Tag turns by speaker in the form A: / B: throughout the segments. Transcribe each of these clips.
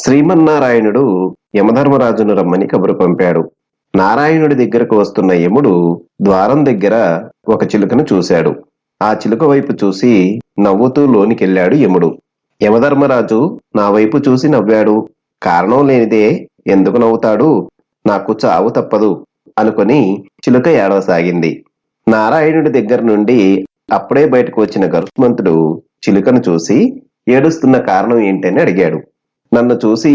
A: శ్రీమన్నారాయణుడు యమధర్మరాజును రమ్మని కబురు పంపాడు. నారాయణుడి దగ్గరకు వస్తున్న యముడు ద్వారం దగ్గర ఒక చిలుకను చూశాడు. ఆ చిలుక వైపు చూసి నవ్వుతూ లోనికెళ్ళాడు యముడు. యమధర్మరాజు నా వైపు చూసి నవ్వాడు. కారణం లేనిదే ఎందుకు నవ్వుతాడు? నాకు చావు తప్పదు అనుకొని చిలుక ఏడవసాగింది. నారాయణుడి దగ్గర నుండి అప్పుడే బయటకు వచ్చిన గరుత్మంతుడు చిలుకను చూసి ఏడుస్తున్న కారణం ఏంటని అడిగాడు. నన్ను చూసి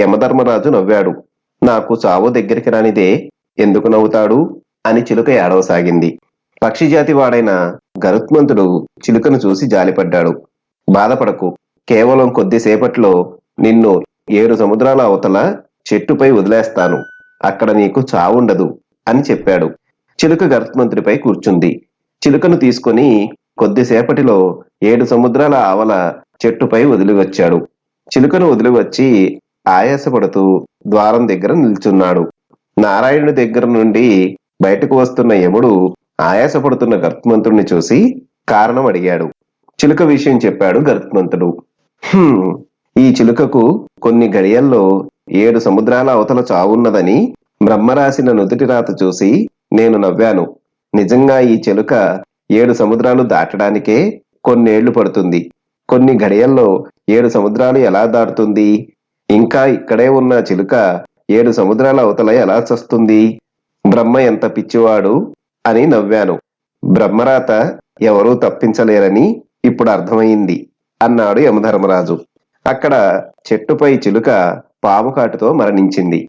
A: యమధర్మరాజు నవ్వాడు. నాకు చావు దగ్గరికి రానిదే ఎందుకు నవ్వుతాడు అని చిలుక ఏడవసాగింది. పక్షిజాతి వాడైన గరుత్మంతుడు చిలుకను చూసి జాలిపడ్డాడు. బాధపడకు, కేవలం కొద్దిసేపట్లో నిన్ను 7 సముద్రాల అవతల చెట్టుపై వదిలేస్తాను. అక్కడ నీకు చావుండదు అని చెప్పాడు. చిలుక గరుత్మంతుడిపై కూర్చుంది. చిలుకను తీసుకొని కొద్దిసేపటిలో 7 సముద్రాల ఆవల చెట్టుపై వదిలివచ్చాడు. చిలుకను వదిలివచ్చి ఆయాసపడుతూ ద్వారం దగ్గర నిల్చున్నాడు. నారాయణుడి దగ్గర నుండి బయటకు వస్తున్న యముడు ఆయాసపడుతున్న గరుత్మంతుడిని చూసి కారణం అడిగాడు. చిలుక విషయం చెప్పాడు గరుత్మంతుడు. ఈ చిలుకకు కొన్ని గడియల్లో 7 సముద్రాల అవతల చావున్నదని బ్రహ్మరాసిన నుదుటి రాత చూసి నేను నవ్వాను. నిజంగా ఈ చిలుక 7 సముద్రాలు దాటడానికే కొన్నేళ్లు పడుతుంది. కొన్ని గడియల్లో 7 సముద్రాలు ఎలా దాటుతుంది? ఇంకా ఇక్కడే ఉన్న చిలుక 7 సముద్రాల అవతల ఎలా చస్తుంది? బ్రహ్మ ఎంత పిచ్చివాడు అని నవ్వాను. బ్రహ్మరాత ఎవరూ తప్పించలేరని ఇప్పుడు అర్థమైంది అన్నాడు యమధర్మరాజు. అక్కడ చెట్టుపై చిలుక పాము కాటుతో మరణించింది.